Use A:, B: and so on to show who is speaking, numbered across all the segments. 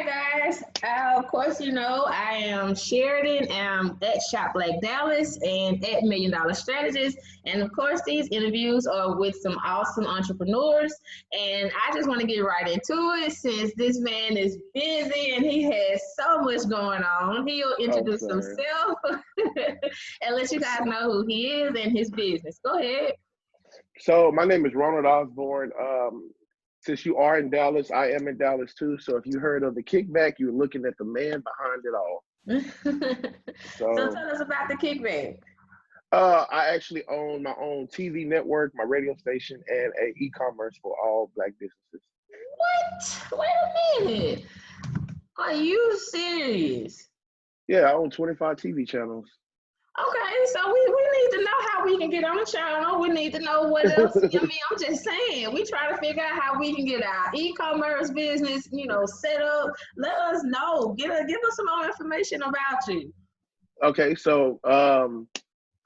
A: right, guys. Of course, you know I am Sheridan. I'm at Shop Black Dallas and at Million Dollar Strategist. And of course, these interviews are with some awesome entrepreneurs. And I just want to get right into it since this man is busy and he has so much going on. He'll
B: Oh,
A: introduce
B: sorry.
A: himself and let you guys know who he is and his business. Go ahead.
B: So my name is Ronald Osborne. Since you are in Dallas, I am in Dallas too. So if you heard of the kickback, you're looking at the man behind it all.
A: So
B: So
A: tell us about the kickback.
B: I actually own my own TV network, my radio station, and a e-commerce for all black businesses.
A: What? Wait a minute. Are you serious?
B: Yeah, I own 25 TV channels.
A: Okay, so we need to know how we can get on the channel. We need to know what else. I mean, I'm just saying, we try to figure out how we can get our e-commerce business, set up. Let us know. Give us some more information about you.
B: Okay, so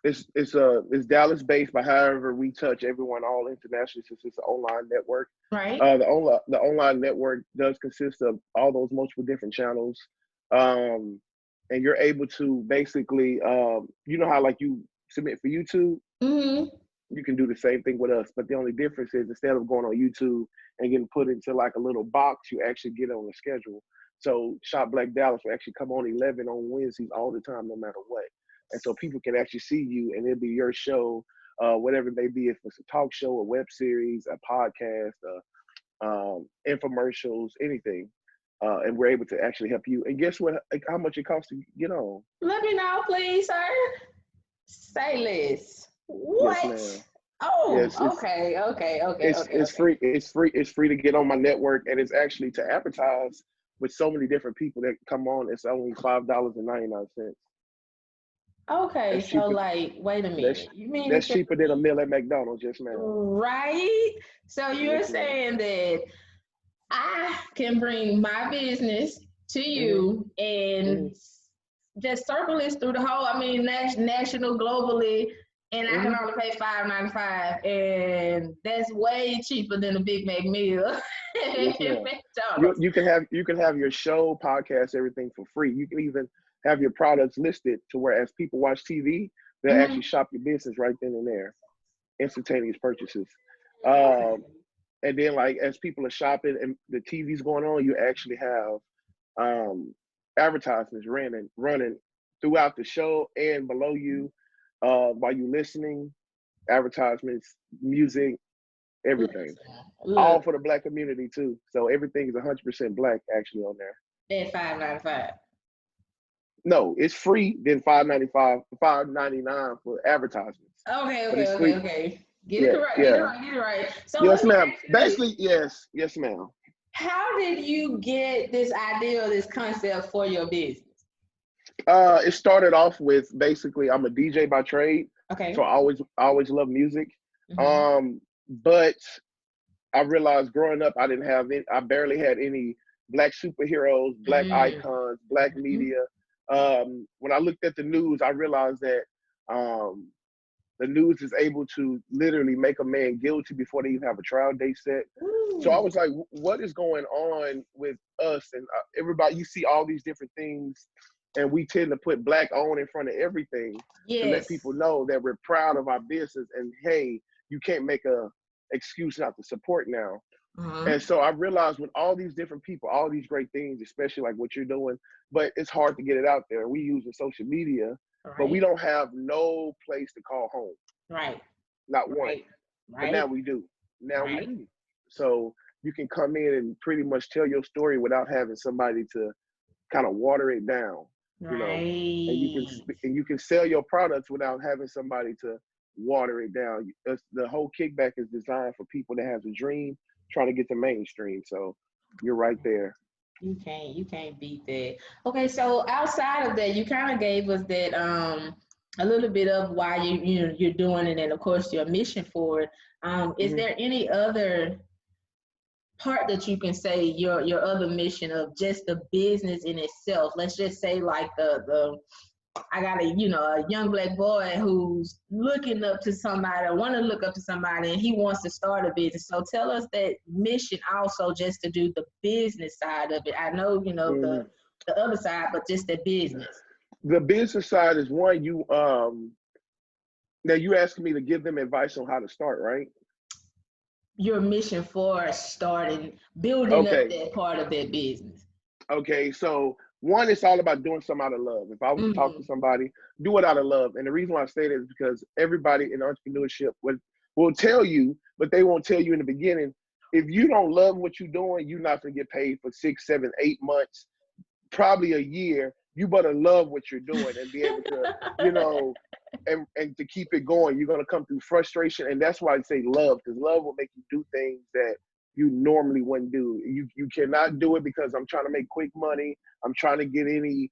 B: it's Dallas based, but however we touch everyone all internationally since it's an online network.
A: Right.
B: The online network does consist of all those multiple different channels, um, and you're able to basically, you know how like you submit for YouTube,
A: Mm-hmm.
B: you can do the same thing with us. But the only difference is instead of going on YouTube and getting put into like a little box, you actually get on the schedule. So Shop Black Dallas will actually come on 11 on Wednesdays all the time, no matter what. And so people can actually see you, and it'll be your show, whatever it may be, if it's a talk show, a web series, a podcast, infomercials, anything. And we're able to actually help you. And guess what? Like, how much it costs to get on?
A: Let me know, please, sir. Say less.
B: Yes,
A: What?
B: ma'am.
A: Oh,
B: Yes, it's
A: okay, okay, okay,
B: it's
A: okay,
B: it's
A: okay.
B: free. It's free. It's free to get on my network, and it's actually to advertise with so many different people that come on. It's only $5.99.
A: Okay,
B: That's
A: so
B: cheaper.
A: like, wait a
B: That's
A: minute. You mean to
B: that's
A: tell
B: cheaper than a
A: me,
B: meal at McDonald's. Yes, ma'am.
A: right? So you're
B: Yes, ma'am.
A: saying that I can bring my business to
B: Hmm.
A: you
B: Hmm.
A: and just circle this through the whole, I mean, national, globally, and I can
B: Hmm.
A: only pay $5.95, and that's way cheaper than a Big Mac meal
B: Yes,
A: at
B: ma'am. You
A: McDonald's.
B: you can have you can have your show, podcast, everything for free. You can even have your products listed to where as people watch TV, they'll actually
A: Mhm.
B: shop your business right then and there. Instantaneous purchases.
A: Okay.
B: Um, and then like as people are shopping and the TV's going on, you actually have um, advertisements running throughout the show and below you while you listening. Advertisements, music, everything,
A: Listen,
B: all
A: look,
B: for the black community too. So everything is 100% black actually on there.
A: at 5.95.
B: No, it's free. Then 5.95, 5.99 for advertisements,
A: Okay,
B: but
A: okay,
B: it's
A: okay,
B: free.
A: okay. Get it
B: Yeah,
A: correct, get it
B: yeah.
A: right, get it right. So let
B: Yes,
A: me
B: ma'am.
A: ask you this.
B: Basically, yes, ma'am.
A: How did you get this idea or this concept for your business?
B: It started off with basically I'm a DJ by trade, so
A: Okay.
B: I always love music.
A: Mm-hmm.
B: But I realized growing up I barely had any black superheroes, black icons, black
A: Mm-hmm.
B: media. When I looked at the news, I realized that um, the news is able to literally make a man guilty before they even have a trial date set. So I
A: Ooh.
B: was like, what is going on with us? And everybody, you see all these different things, and we tend to put black on in front of everything to let
A: Yes.
B: people know that we're proud of our business. And hey, you can't make a excuse not to support now.
A: Uh-huh.
B: And so I realized with all these different people, all these great things, especially like what you're doing, but it's hard to get it out there. We use the social media, but we
A: Right.
B: don't have no place to call home,
A: Right.
B: not one.
A: Right.
B: But now
A: Right.
B: we do. Now we
A: Right.
B: do. So you can come in and pretty much tell your story without having somebody to kind of water it down, you know, and
A: Right.
B: you can sell your products without having somebody to water it down. The whole kickback is designed for people that has a dream trying to get to mainstream. So you're right there.
A: You can't beat that. Okay, so outside of that, you kind of gave us that a little bit of why you're doing it, and of course your mission for it. Is
B: Hmm.
A: there any other part that you can say your other mission of just the business in itself? Let's just say like the I got a young Black boy who's looking up to somebody, or want to look up to somebody, and he wants to start a business. So tell us that mission also, just to do the business side of it. I know,
B: Mm.
A: the other side, but just the business.
B: The business side is one now you asking me to give them advice on how to start, right?
A: Your mission for starting, building up
B: Okay.
A: that part of that business.
B: Okay. So one, it's all about doing something out of love. If I was to talk to
A: Mm-hmm.
B: somebody, do it out of love. And the reason why I say that is because everybody in entrepreneurship will tell you, but they won't tell you in the beginning. If you don't love what you're doing, you're not gonna get paid for 6, 7, 8 months, probably a year. You better love what you're doing and be able to, you know, and to keep it going. You're gonna come through frustration, and that's why I say love, because love will make you do things that you normally wouldn't do. You cannot do it because I'm trying to make quick money. I'm trying to get any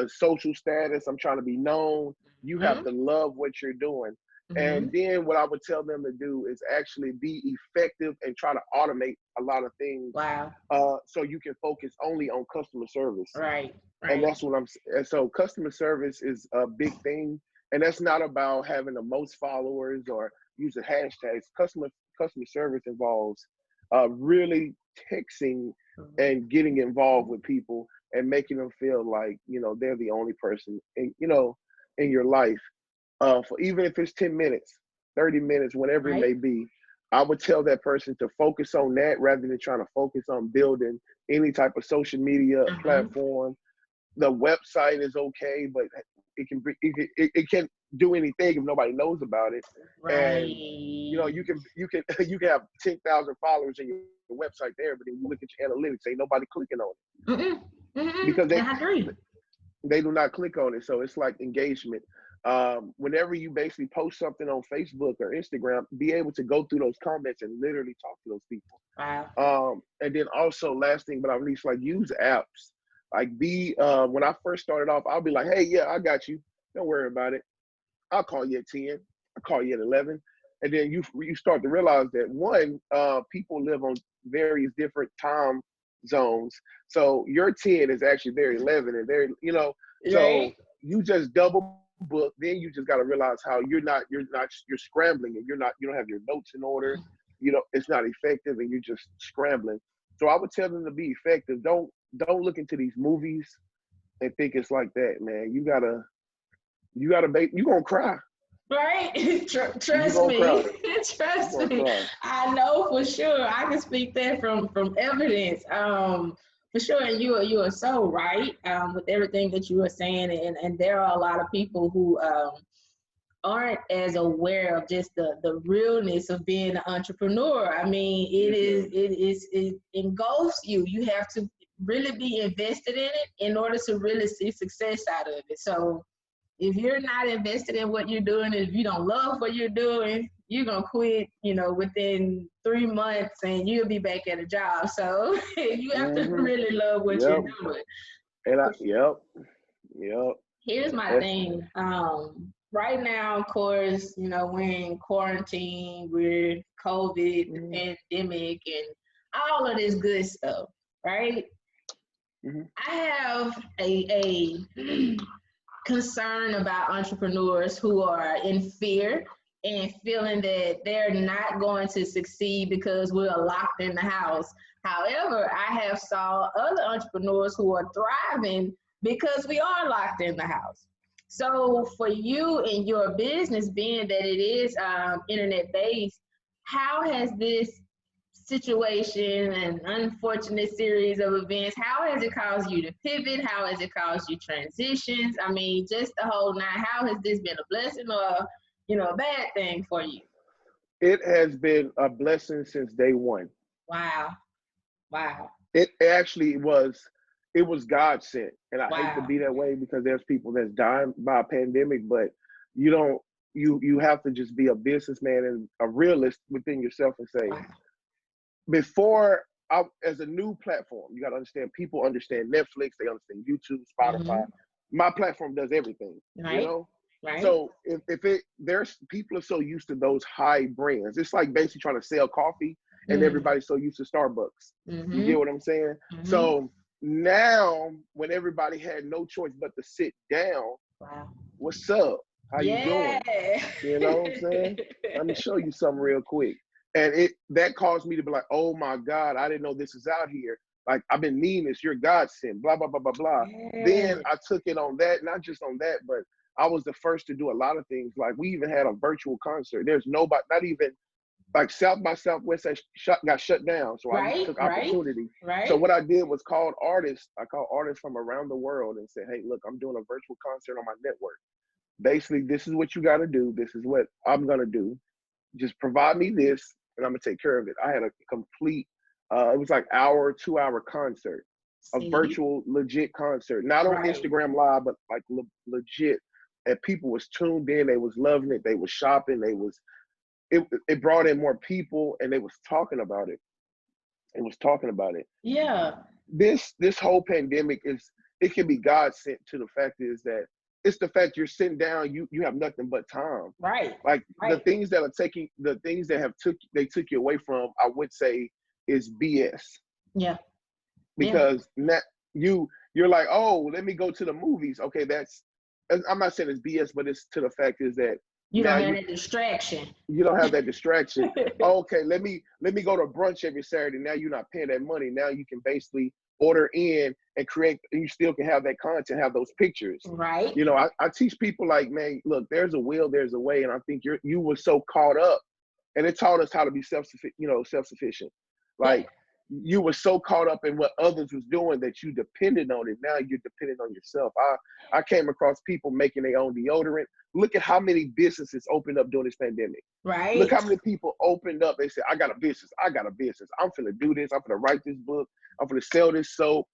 B: social status. I'm trying to be known. You have
A: Mm-hmm.
B: to love what you're doing.
A: Mm-hmm.
B: And then what I would tell them to do is actually be effective and try to automate a lot of things,
A: Wow.
B: so you can focus only on customer service.
A: Right.
B: And
A: Right.
B: that's what and so customer service is a big thing. And that's not about having the most followers or using hashtags. Customer service involves really texting
A: Mm-hmm.
B: and getting involved with people and making them feel like, they're the only person in your life. For even if it's 10 minutes, 30 minutes, whatever it
A: Right.
B: may be, I would tell that person to focus on that rather than trying to focus on building any type of social media
A: Mm-hmm.
B: platform. The website is okay, but it can't do anything if nobody knows about it. And
A: Right.
B: you can have 10,000 followers in your website there, but then you look at your analytics, ain't nobody clicking on it
A: Mm-mm. Mm-mm.
B: because
A: I agree.
B: they do not click on it. So it's like engagement. Whenever you basically post something on Facebook or Instagram, be able to go through those comments and literally talk to those people.
A: Wow.
B: And then also, last thing but not least, like use apps. Like when I first started off, I'll be like, hey, yeah, I got you. Don't worry about it. I'll call you at 10. I'll call you at 11. And then you start to realize that one, people live on various different time zones. So your 10 is actually their 11 and so
A: Right.
B: you just double book. Then you just got to realize how you're scrambling and you don't have your notes in order. It's not effective and you're just scrambling. So I would tell them to be effective. Don't look into these movies and think it's like that, man. You're gonna cry.
A: Right.
B: You're
A: Trust
B: gonna
A: me.
B: cry. You're
A: Trust
B: gonna
A: me.
B: cry.
A: I know for sure. I can speak that from evidence. For sure. And you are so right. With everything that you are saying, and there are a lot of people who aren't as aware of just the realness of being an entrepreneur. I mean,
B: Yes, ma'am.
A: it engulfs you. You have to really be invested in it in order to really see success out of it. So if you're not invested in what you're doing, if you don't love what you're doing, you're gonna quit, within 3 months and you'll be back at a job. So you have to
B: Mm-hmm.
A: really love what you're
B: Yep.
A: doing.
B: And yep. Yep.
A: Here's my
B: That's
A: thing. Right now, of course, we're in quarantine, we're COVID, the
B: mm-hmm.
A: pandemic, and all of this good stuff, right?
B: Mm-hmm.
A: I have a concern about entrepreneurs who are in fear and feeling that they're not going to succeed because we're locked in the house. However, I have saw other entrepreneurs who are thriving because we are locked in the house. So for you and your business, being that it is internet based, how has this situation and unfortunate series of events, how has it caused you to pivot? How has it caused you transitions? I mean, just the whole nine. How has this been a blessing or, a bad thing for you?
B: It has been a blessing since day one.
A: Wow. Wow.
B: It actually was. It was God sent, and I hate to
A: Wow.
B: be that way because there's people that's dying by a pandemic, but you don't. You have to just be a businessman and a realist within yourself and say,
A: Wow.
B: as a new platform, you got to understand. People understand Netflix, they understand YouTube, Spotify.
A: Mm-hmm.
B: My platform does everything. You
A: Right.
B: know,
A: Right.
B: so there's people are so used to those high brands. It's like basically trying to sell coffee, and
A: Mm-hmm.
B: everybody's so used to Starbucks. You
A: Mm-hmm.
B: get what I'm saying?
A: Mm-hmm.
B: So now, when everybody had no choice but to sit down,
A: Wow.
B: What's up? How you
A: Yeah.
B: doing? You know what I'm saying? Let me show you something real quick. And that caused me to be like, oh my God, I didn't know this is out here. Like, I've been needing this, you're God sent, blah, blah, blah, blah, blah.
A: Yeah.
B: Then I took it on that, not just on that, but I was the first to do a lot of things. Like, we even had a virtual concert. There's nobody, not even like South by Southwest got shut down. So I
A: Right,
B: took
A: right,
B: opportunity. So
A: right.
B: what I did was I called artists from around the world and said, hey, look, I'm doing a virtual concert on my network. Basically, this is what you got to do. This is what I'm going to do. Just provide me this and I'm going to take care of it. I had a complete, it was like 2 hour concert, a
A: See?
B: virtual legit concert, not on
A: Right.
B: Instagram Live, but like legit. And people was tuned in. They was loving it. They was shopping. It brought in more people and they was talking about it. It was talking about it.
A: Yeah.
B: This whole pandemic it can be God sent. To the fact is that it's the fact you're sitting down, you have nothing but time.
A: Right.
B: Like
A: Right.
B: the things that took you away from, I would say, is BS.
A: Yeah. Yeah.
B: Because you're like, oh, let me go to the movies. Okay, I'm not saying it's BS, but it's to the fact is that
A: You
B: now
A: don't have that distraction.
B: you don't have that distraction. Okay, let me go to brunch every Saturday. Now you're not paying that money. Now you can basically order in and create, and you still can have that content, have those pictures.
A: Right.
B: You know, I teach people like, man, look, there's a will, there's a way, and I think you were so caught up, and it taught us how to be self-sufficient.
A: Yeah.
B: Like, you were so caught up in what others was doing that you depended on it. Now you're dependent on yourself. I came across people making their own deodorant. Look at how many businesses opened up during this pandemic. Look
A: Right.
B: how many people opened up. They said, I got a business. I'm finna do this. I'm finna write this book. I'm finna sell this soap.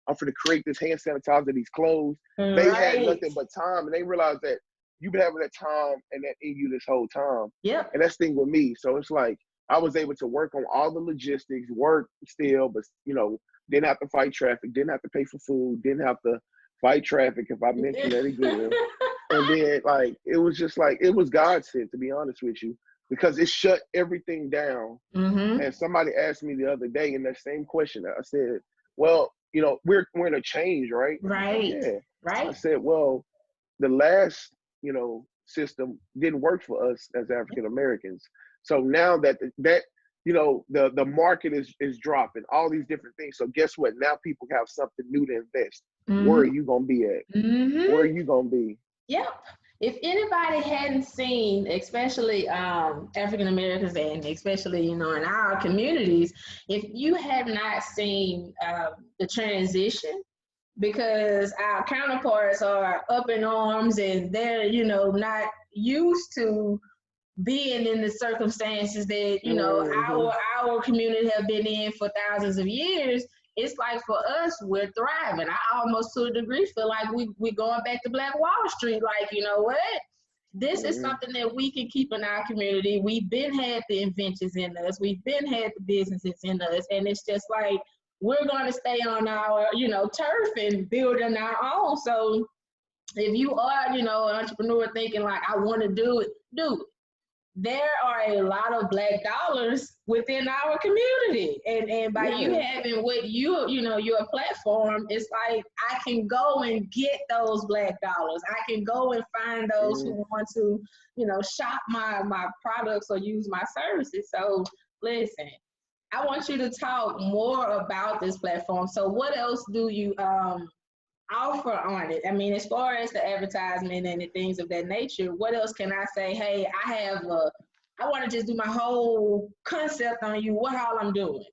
B: I'm finna create this hand sanitizer, these clothes. They had
A: Right.
B: nothing but time, and they realized that you've been having that time and that in you this whole time.
A: Yep.
B: And that's the thing with me. So it's like I was able to work on all the logistics, work still, but didn't have to fight traffic, didn't have to pay for food, didn't have to fight traffic if I mentioned that again. And then like it was just like it was God sent, to be honest with you, because it shut everything down.
A: Mm-hmm.
B: And somebody asked me the other day in that same question. I said, well, we're in a change, right? And he's like,
A: Right.
B: yeah. I
A: Right.
B: said, well, the last, system didn't work for us as African Americans. So now that the market is dropping, all these different things. So guess what? Now people have something new to invest. Where are
A: Mm-hmm.
B: you gonna be at? Where are
A: Mm-hmm.
B: you gonna be?
A: Yep. If anybody hadn't seen, especially African Americans and especially, in our communities, if you have not seen the transition, because our counterparts are up in arms and they're, not used to being in the circumstances that
B: Mm-hmm.
A: our community have been in for thousands of years. It's like for us, we're thriving. I almost to a degree feel like we're going back to Black Wall Street. Like, you know what? This is
B: Mm-hmm.
A: something that we can keep in our community. We've been had the inventions in us. We've been had the businesses in us, and it's just like we're going to stay on our turf and building our own. So if you are an entrepreneur thinking like I want to do it, do it. There are a lot of black dollars within our community, and by you
B: Yeah.
A: having what your platform, it's like I can go and get those black dollars. I can go and find those
B: Mm-hmm.
A: who want to shop my products or use my services. So listen, I want you to talk more about this platform. So what else do you offer on it? I mean, as far as the advertisement and the things of that nature, what else can I say? Hey, I want to just do my whole concept on you. What all I'm doing?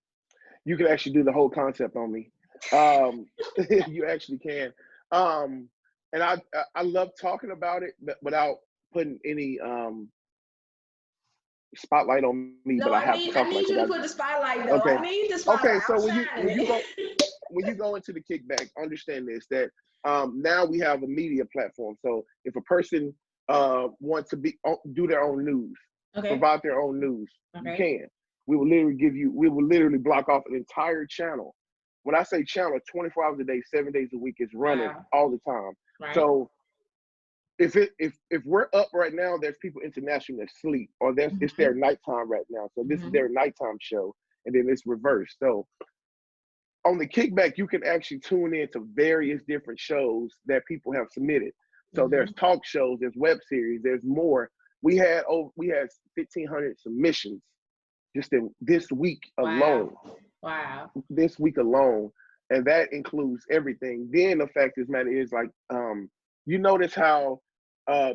B: You can actually do the whole concept on me. Um, you actually can. Um, and I love talking about it, but without putting any spotlight on me.
A: No,
B: But I
A: I
B: have to
A: need I
B: talk about
A: need
B: it
A: you to
B: because
A: put the spotlight though.
B: okay,
A: I need the
B: okay.
A: spotlight.
B: So
A: I'm
B: when you
A: shining it.
B: when you go into the kickback, understand this that now we have a media platform. So if a person wants to do their own news,
A: Okay.
B: provide their own news, you
A: Okay.
B: can. We will literally block off an entire channel. When I say channel, 24 hours a day, 7 days a week is running
A: Wow.
B: all the time.
A: Right.
B: So if we're up right now, there's people internationally that sleep, or it's their
A: Mm-hmm.
B: nighttime right now. So this is
A: Mm-hmm.
B: their nighttime show, and then it's reversed. So on the kickback, you can actually tune in to various different shows that people have submitted. So there's talk shows, there's web series, there's more. We had 1,500 submissions just in this week alone.
A: Wow.
B: This week alone. And that includes everything. Then the fact is, man, is like, you notice how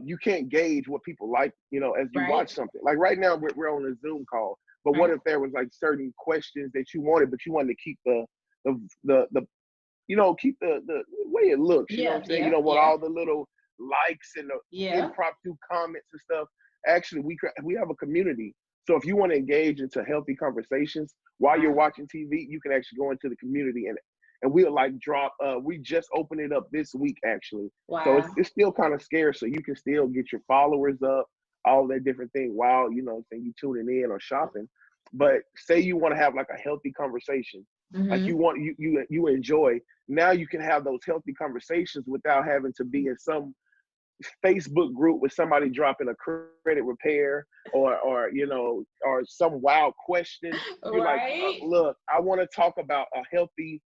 B: you can't gauge what people like, you know, as you watch something. Like right now, we're on a Zoom call. But what if there was like certain questions that you wanted, but you wanted to keep the you know, keep the way it looks, you know what I'm saying? You don't want all the little likes and the impromptu comments and stuff. Actually, we have a community. So if you want to engage into healthy conversations while you're watching TV, you can actually go into the community and we'll like drop, we just opened it up this week actually. So it's still kind of scarce. So you can still get your followers up, all that different thing while, you know, saying you tuning in or shopping. But say you want to have like a healthy conversation, like you enjoy. Now you can have those healthy conversations without having to be in some Facebook group with somebody dropping a credit repair or you know, or some wild question. You're like, look, I want to talk about a healthy,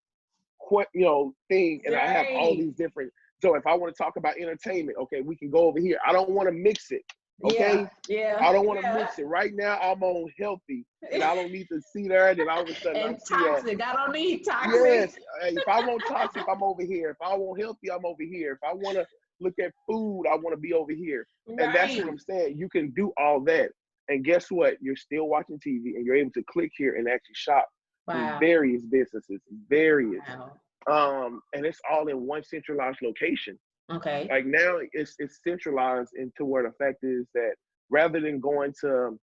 B: you know, thing, and I have all these different. So if I want to talk about entertainment, okay, we can go over here. I don't want to mix it. Okay. I don't want to mix it. Right now, I'm on healthy, and I don't need to see that. And all of a sudden,
A: and toxic. I don't need toxic.
B: Yes. If I want toxic, I'm over here. If I want healthy, I'm over here. If I want to look at food, I want to be over here. And that's what I'm saying. You can do all that, and guess what? You're still watching TV, and you're able to click here and actually shop from various businesses, and it's all in one centralized location.
A: Okay.
B: Like now it's centralized into where the fact is that rather than going to,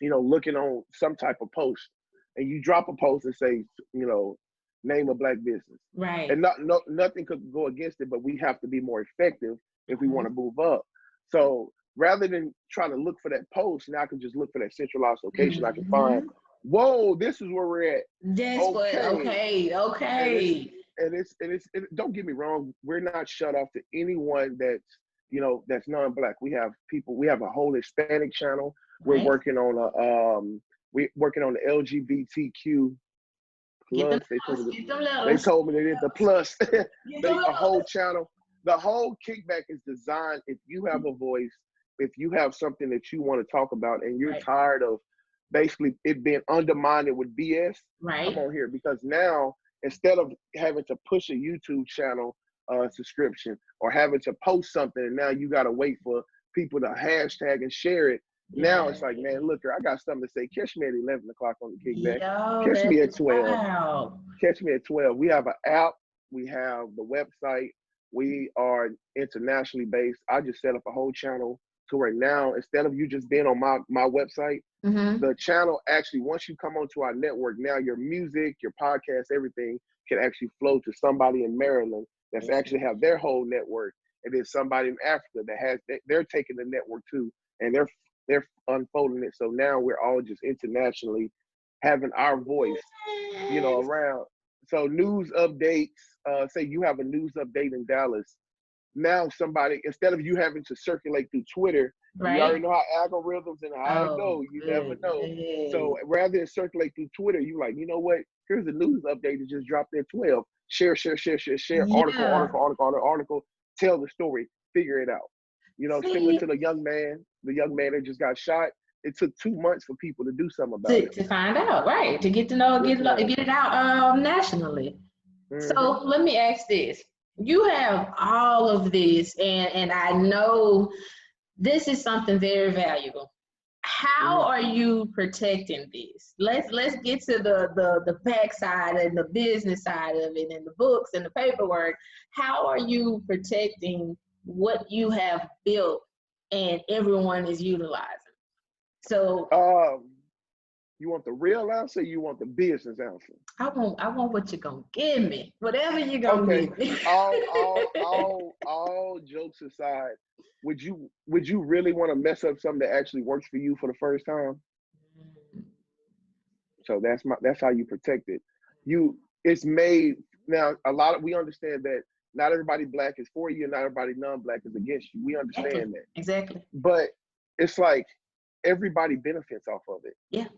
B: you know, looking on some type of post and you drop a post and say, you know, name a Black business.
A: Right.
B: And nothing could go against it, but we have to be more effective if we want to move up. So rather than trying to look for that post, now I can just look for that centralized location. I can find, whoa, this is where we're at.
A: That's okay.
B: And it's don't get me wrong, we're not shut off to anyone that's, you know, that's non-Black. We have a whole Hispanic channel. We're working on the LGBTQ plus. They told me they did the plus. A whole channel. The whole kickback is designed, if you have a voice, if you have something that you want to talk about and you're tired of basically it being undermined with BS, come on here. Because now, instead of having to push a YouTube channel subscription or having to post something and now you got to wait for people to hashtag and share it. Now it's like, man, look, I got something to say. Catch me at 11 o'clock on the kickback. Catch me at 12.
A: Wow.
B: Catch me at 12. We have an app. We have the website. We are internationally based. I just set up a whole channel to where now, instead of you just being on my website, the channel actually, once you come onto our network, now your music, your podcast, everything can actually flow to somebody in Maryland that's actually have their whole network. And then somebody in Africa that has, they're taking the network too, and they're unfolding it. So now we're all just internationally having our voice, you know, around. So news updates, say you have a news update in Dallas. Now somebody, instead of you having to circulate through Twitter, you already know how algorithms and how it goes. You never know. So rather than circulate through Twitter, you like, you know what? Here's a news update that just dropped at 12. Share. Article. Tell the story. Figure it out. You know, similar to the young man that just got shot. It took 2 months for people to do something about it.
A: To find out, right? To get to know, get it out nationally. So let me ask this. You have all of this, and I know this is something very valuable. How are you protecting this? Let's get to the backside and the business side of it and the books and the paperwork. How are you protecting what you have built and everyone is utilizing? So
B: you want the real answer, you want the business answer?
A: I want what you're gonna give me. Whatever you're gonna give me.
B: all jokes aside, would you really want to mess up something that actually works for you for the first time? So that's how you protect it. It's made now. We understand that not everybody Black is for you, and not everybody non-Black is against you. We understand that.
A: Exactly.
B: But it's like everybody benefits off of it.
A: Yeah.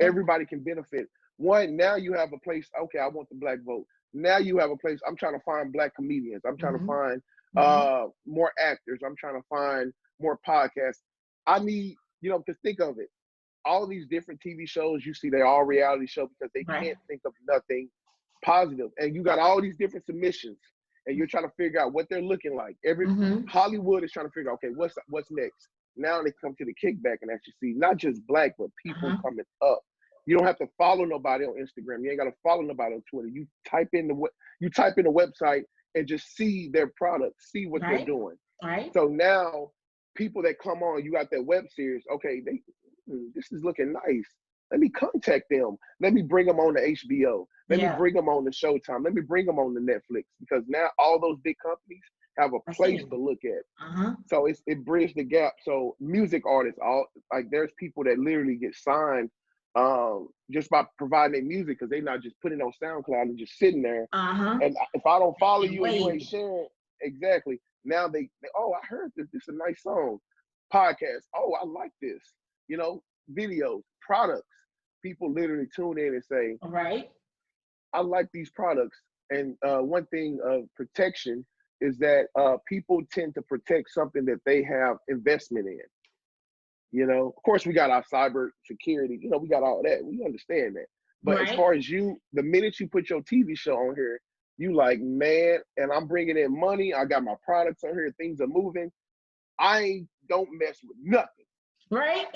B: Everybody can benefit. one, now you have a place, okay, I want the black vote. Now you have a place, I'm trying to find black comedians. I'm trying to find more actors. I'm trying to find more podcasts. I need, because think of it. All these different TV shows you see, they're all reality shows because they can't think of nothing positive. And you got all these different submissions and you're trying to figure out what they're looking like. Hollywood is trying to figure out, okay, what's next? Now they come to the kickback and actually see not just black, but people coming up. You don't have to follow nobody on Instagram. You ain't got to follow nobody on Twitter. You type in the website and just see their products, see what they're doing.
A: Right.
B: So now people that come on, you got that web series. Okay, this is looking nice. Let me contact them. Let me bring them on to HBO. Let me bring them on to Showtime. Let me bring them on to Netflix, because now all those big companies have a place to look at. So it bridged the gap. So music artists, there's people that literally get signed just by providing their music, because they're not just putting it on SoundCloud and just sitting there. And if I don't follow you and you ain't sharing, exactly. Now they oh, I heard this. This is a nice song. Podcast. Oh, I like this. Videos, products. People literally tune in and say, I like these products. And one thing of protection is that people tend to protect something that they have investment in. Of course, we got our cyber security. We got all that. We understand that. But as far as the minute you put your TV show on here, you like, man, and I'm bringing in money. I got my products on here. Things are moving. I don't mess with nothing.
A: Right.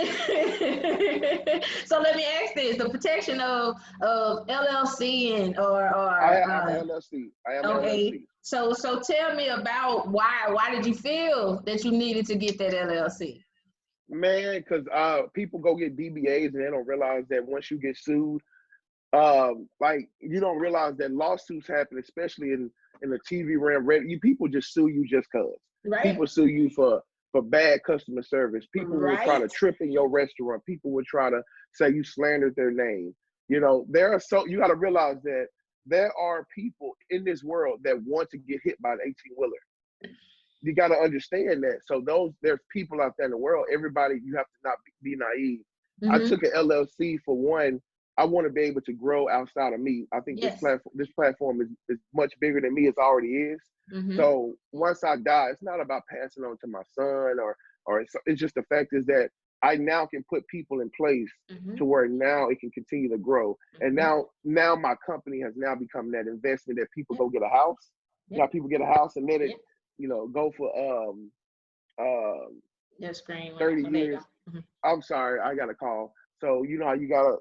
A: So let me ask this: the protection of LLC and or
B: I have LLC. I have LLC.
A: So tell me about why did you feel that you needed to get that LLC?
B: Man, because people go get DBAs and they don't realize that once you get sued, you don't realize that lawsuits happen, especially in the TV realm. People just sue you just cause. People sue you for bad customer service. People will try to trip in your restaurant. People will try to say you slandered their name. You got to realize that there are people in this world that want to get hit by an 18-wheeler. You got to understand that. So there's people out there in the world. Everybody, you have to not be naive. I took an LLC for one. I want to be able to grow outside of me. I think this platform is much bigger than me. It already is. So once I die, it's not about passing on to my son or it's just the fact is that I now can put people in place to where now it can continue to grow. And now my company has now become that investment that people go get a house. Now people get a house and let it, go for 30 years. I'm sorry, I got a call. So how you gotta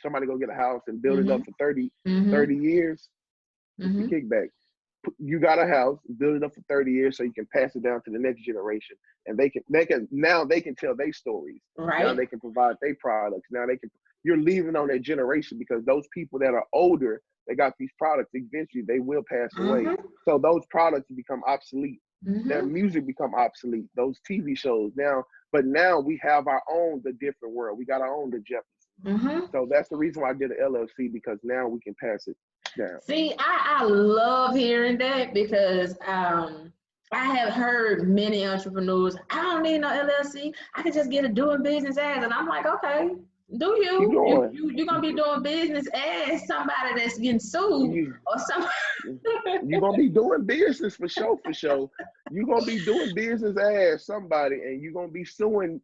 B: somebody go get a house and build it up for 30 years. It's the kickback. You got a house, build it up for 30 years so you can pass it down to the next generation. And they can tell their stories. Now they can provide their products. Now you're leaving on that generation, because those people that are older, they got these products, eventually they will pass away. So those products become obsolete. Their music become obsolete. Those TV shows but now we have our own The Different World. We got our own The Jeffersons. So that's the reason why I did an LLC, because now we can pass it down.
A: See, I love hearing that, because I have heard many entrepreneurs, I don't need no LLC. I can just get a doing business as, and I'm like, okay, do you? You're going to be doing business as somebody that's getting sued or something.
B: You're going to be doing business for sure. You're going to be doing business as somebody, and you're going to be suing.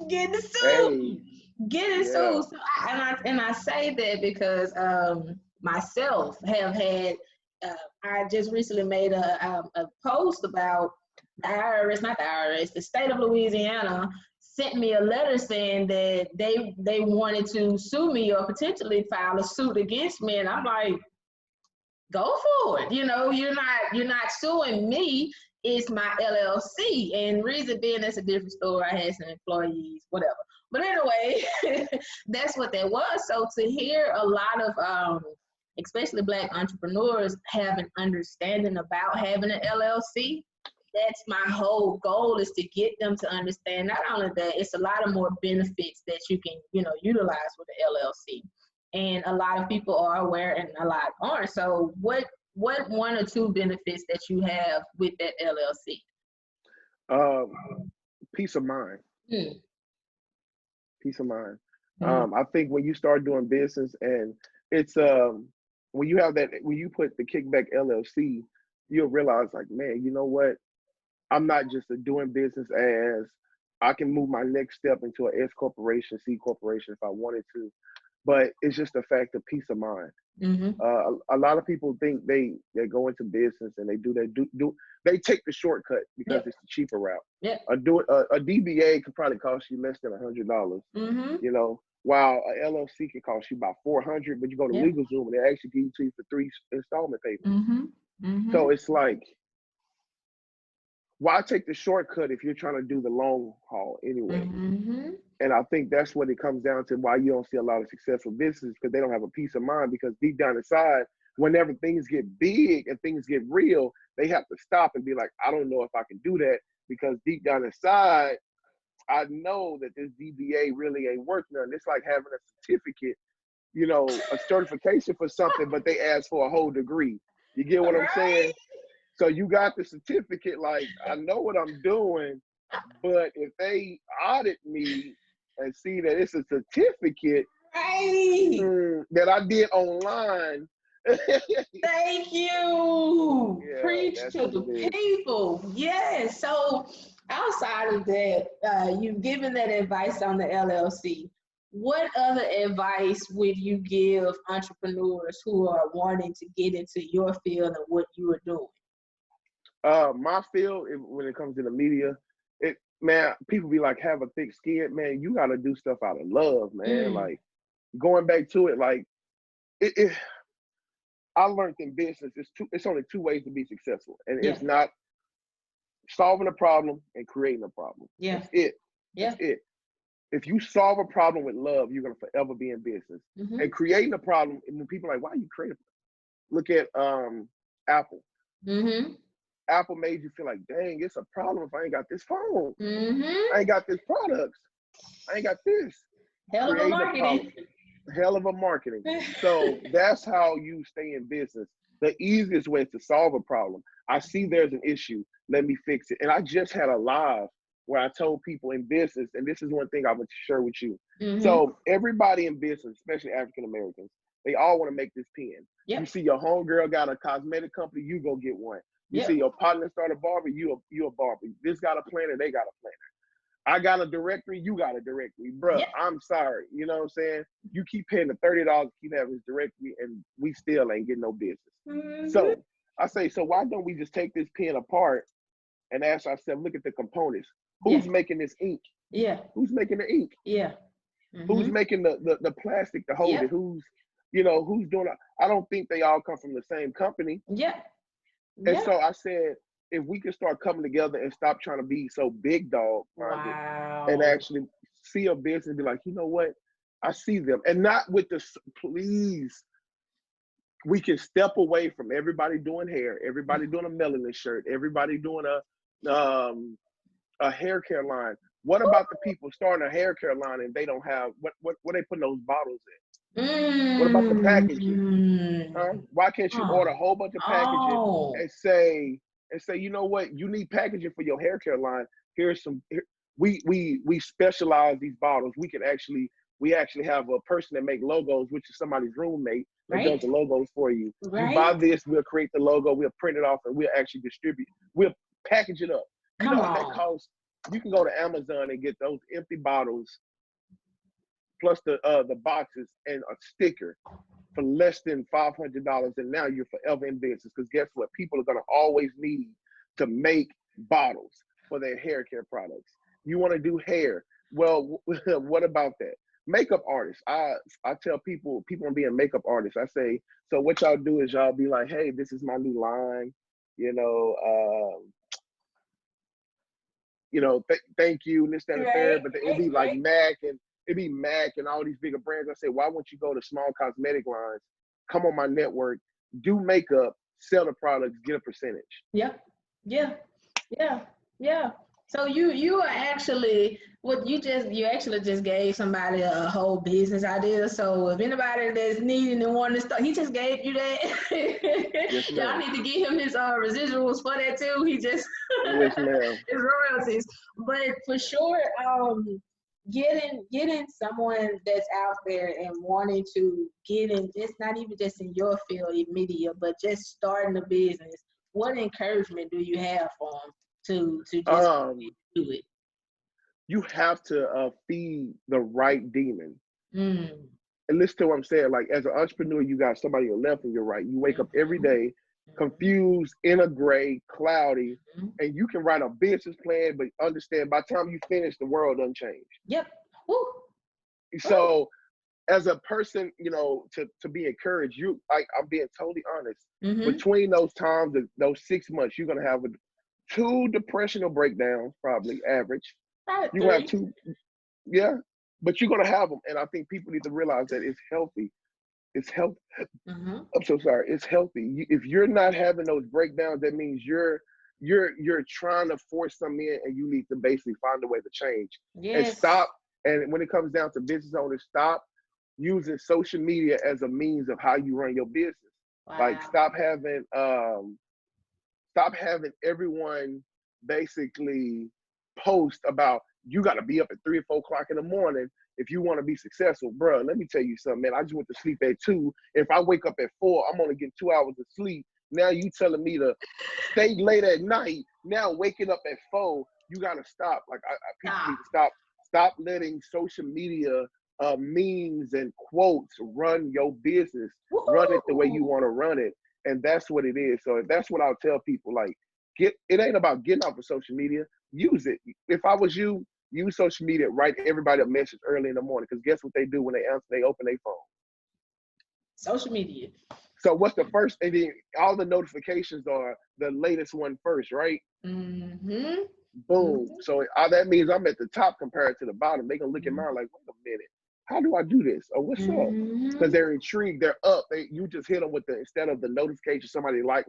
A: Getting sued. Getting sued. So I say that because myself have had, I just recently made a post about the IRS, not the IRS, the state of Louisiana sent me a letter saying that they wanted to sue me or potentially file a suit against me, and I'm like, go for it. You're not suing me. It's my LLC, and reason being, that's a different story. I had some employees, whatever. But anyway, that's what that was. So to hear a lot of especially Black entrepreneurs have an understanding about having an LLC, that's my whole goal, is to get them to understand not only that, it's a lot of more benefits that you can, utilize with the LLC. And a lot of people are aware and a lot aren't. So what one or two benefits that you have with that LLC?
B: Peace of mind. Peace of mind. I think when you start doing business and it's when you have that, when you put the Kickback LLC, you'll realize like, man, you know what? I'm not just doing business as I can move my next step into an S corporation, C corporation if I wanted to, but it's just a fact of peace of mind. A lot of people think they go into business and they they take the shortcut because it's the cheaper route. A DBA could probably cost you less than $100. You know, while a LLC can cost you about $400, but you go to LegalZoom and they actually give it to you for 3 installment payments. So it's like, why take the shortcut if you're trying to do the long haul anyway? And I think that's what it comes down to, why you don't see a lot of successful businesses, because they don't have a peace of mind, because deep down inside, whenever things get big and things get real, they have to stop and be like, I don't know if I can do that, because deep down inside, I know that this DBA really ain't worth nothing. It's like having a certificate, you know, a certification for something, but they ask for a whole degree. You get what I'm saying? So you got the certificate, like, I know what I'm doing, but if they audit me and see that it's a certificate that I did online.
A: Thank you. Preach to the people. Yes. So outside of that, you've given that advice on the LLC. What other advice would you give entrepreneurs who are wanting to get into your field and what you are doing?
B: My field, when it comes to the media, man, people be like, have a thick skin, man. You got to do stuff out of love, man. Like, going back to it, like, I learned in business, it's only 2 ways to be successful, and it's not solving a problem and creating a problem. That's it. That's it. If you solve a problem with love, you're gonna forever be in business. And creating a problem, and when people are like, why are you creating? Look at Apple. Apple made you feel like, dang, it's a problem if I ain't got this phone. I ain't got this product. I ain't got this.
A: Hell of a marketing.
B: Hell of a marketing. So that's how you stay in business. The easiest way is to solve a problem. I see there's an issue. Let me fix it. And I just had a live where I told people in business, and this is one thing I would share with you. So everybody in business, especially African Americans, they all want to make this pen. You see your homegirl got a cosmetic company, you go get one. You see your partner start a barber, you a barber. This got a planner, they got a planner. I got a directory, you got a directory. Bruh, I'm sorry. You know what I'm saying? You keep paying the $30 to keep having this directory, and we still ain't getting no business. So I say, so why don't we just take this pen apart and ask ourselves, look at the components. Who's making this ink? Who's making the ink? Who's making the plastic to hold it? Who's doing it? I don't think they all come from the same company. And so I said, if we could start coming together and stop trying to be so big dog minded and actually see a business and be like, you know what? I see them. And not with the, please, we can step away from everybody doing hair, everybody doing a melanin shirt, everybody doing a hair care line. What about the people starting a hair care line and they don't have, what they putting those bottles in? What about the packaging? Why can't you order a whole bunch of packaging and say, you know what, you need packaging for your hair care line. Here's some. We specialize these bottles. We actually have a person that make logos, which is somebody's roommate that does the logos for you. You buy this, we'll create the logo, we'll print it off, and we'll actually distribute. We'll package it up. You know what that costs? You can go to Amazon and get those empty bottles plus the boxes and a sticker for less than $500, and now you're forever in business. Because guess what? People are gonna always need to make bottles for their hair care products. You want to do hair? Well, what about that? Makeup artists. I tell people want to be a makeup artist. I say, so what y'all do is y'all be like, hey, this is my new line. Thank you, and this, that, and the third. But it'd be like MAC and all these bigger brands. I say, why won't you go to small cosmetic lines, come on my network, do makeup, sell the products, get a percentage.
A: Yeah. So you are actually you actually just gave somebody a whole business idea. So if anybody that's needing and wanting to start, he just gave you that. Yes, y'all need to give him his residuals for that too. He just his royalties. But for sure, getting someone that's out there and wanting to get in, just not even just in your field in media, but just starting a business. What encouragement do you have for them to just
B: Um,
A: do it?
B: you have to feed the right demon.
A: Mm.
B: And listen to what I'm saying. Like as an entrepreneur, you got somebody on your left and your right. You wake up every
A: Mm-hmm.
B: day
A: Mm-hmm.
B: confused, in a gray, cloudy,
A: Mm-hmm.
B: and you can write a business plan, but understand by the time you finish, the world doesn't change.
A: Yep. Woo. Woo.
B: So as a person, to be encouraged, I'm being totally honest.
A: Mm-hmm.
B: Between those times, those 6 months, you're gonna have two depressional breakdowns, probably average.
A: About
B: You're gonna have
A: three.
B: two, yeah, but you're gonna have them, and I think people need to realize that it's healthy. It's healthy.
A: Mm-hmm.
B: I'm so sorry. It's healthy. If you're not having those breakdowns, that means you're trying to force some in, and you need to basically find a way to change and
A: Yes.
B: stop. And when it comes down to business owners, stop using social media as a means of how you run your business. Like
A: Wow.
B: stop having everyone basically post about you got to be up at 3 or 4 o'clock in the morning if you want to be successful, bro. Let me tell you something, man. I just went to sleep at 2. If I wake up at 4, I'm only getting 2 hours of sleep. Now you telling me to stay late at night. Now waking up at 4, you gotta stop. Like people
A: Stop.
B: need to stop letting social media memes and quotes run your business. Run it the way you
A: Woo.
B: want to run it, and that's what it is. So that's what I'll tell people. Like, it ain't about getting off of social media. Use it. If I was you, use social media. Write everybody a message early in the morning. Because guess what they do when they answer? They open their phone.
A: Social media.
B: So what's the first? And then all the notifications are the latest one first, right?
A: Mm-hmm.
B: Boom.
A: Mm-hmm.
B: So all that means I'm at the top compared to the bottom. They gonna look at mine like, wait a minute, how do I do this? Or what's up? Because
A: Mm-hmm.
B: they're intrigued. They're up. You just hit them with instead of the notification. Somebody like,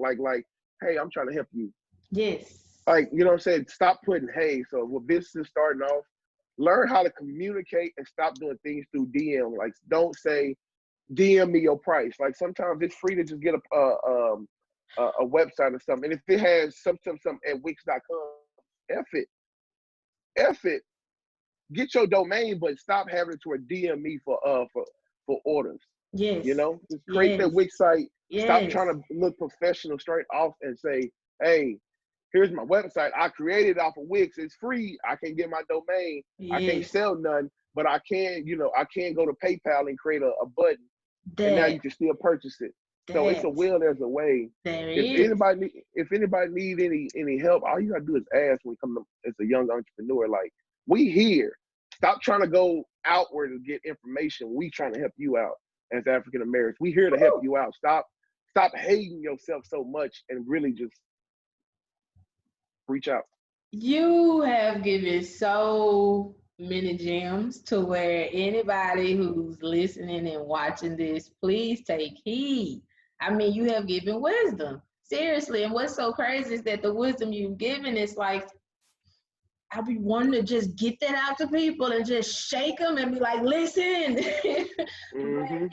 B: hey, I'm trying to help you.
A: Yes.
B: Like, you know what I'm saying? Stop putting hey. So with business starting off, learn how to communicate and stop doing things through DM. Like, don't say DM me your price. Like sometimes it's free to just get a website or something. And if it has some at Wix.com, F it, F it. Get your domain, but stop having it to a DM me for orders.
A: Yes.
B: Just create that
A: Yes.
B: Wix site. Stop
A: Yes.
B: trying to look professional straight off and say, hey, here's my website. I created it off of Wix. It's free. I can get my domain. I can't
A: Yes.
B: sell none, but I can go to PayPal and create a button, and now
A: That.
B: you can still purchase it. So it's a
A: That.
B: will, there's a way.
A: There
B: If
A: is.
B: anybody need any help, all you gotta do is ask when you come to, as a young entrepreneur. Like, we here. Stop trying to go outward to get information. We trying to help you out as African Americans. We here to help
A: Woo.
B: you out. Stop hating yourself so much and really just reach out.
A: You have given so many gems to where anybody who's listening and watching this, please take heed. I mean, you have given wisdom. Seriously. And what's so crazy is that the wisdom you've given is like, I be wanting to just get that out to people and just shake them and be like, listen. But
B: Mm-hmm.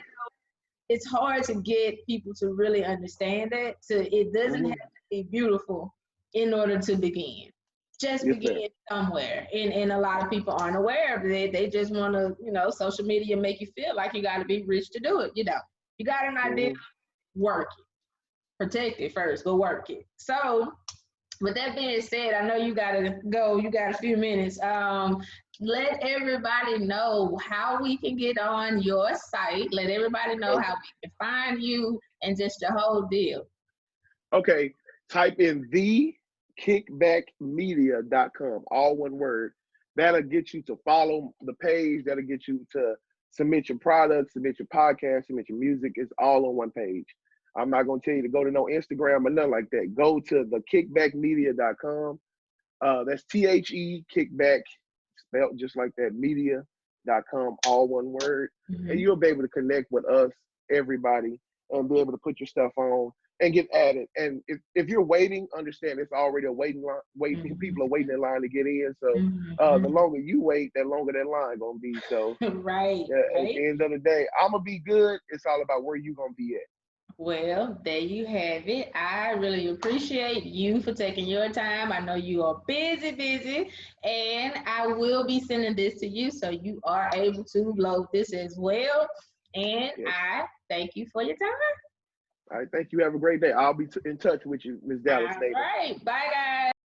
A: it's hard to get people to really understand that. So it doesn't have
B: Mm-hmm.
A: to be beautiful in order to begin. Just
B: Yes, ma'am.
A: begin somewhere. And a lot of people aren't aware of it. They just want to, social media make you feel like you got to be rich to do it. You got an idea,
B: Mm-hmm.
A: work it. Protect it first, go work it. So with that being said, I know you gotta go. You got a few minutes. Let everybody know how we can get on your site. Let everybody know how we can find you and just the whole deal.
B: Okay. Type in thekickbackmedia.com, all one word. That'll get you to follow the page. That'll get you to submit your products, submit your podcast, submit your music. It's all on one page. I'm not going to tell you to go to no Instagram or nothing like that. Go to thekickbackmedia.com. That's kickback, spelled just like that, media.com, all one word. And
A: Mm-hmm.
B: you'll be able to connect with us, everybody, and be able to put your stuff on and get added. And if you're waiting, understand it's already a waiting line.
A: Mm-hmm.
B: People are waiting in line to get in. So the
A: Mm-hmm.
B: longer you wait, the longer that line gonna be. So
A: Right,
B: at
A: right.
B: the end of the day, I'm gonna be good. It's all about where you gonna be at.
A: Well, there you have it. I really appreciate you for taking your time. I know you are busy, busy, and I will be sending this to you so you are able to load this as well. And
B: Yes.
A: I thank you for your time.
B: All right. Thank you. Have a great day. I'll be in touch with you, Ms. Dallas
A: All
B: Nader.
A: right. Bye, guys.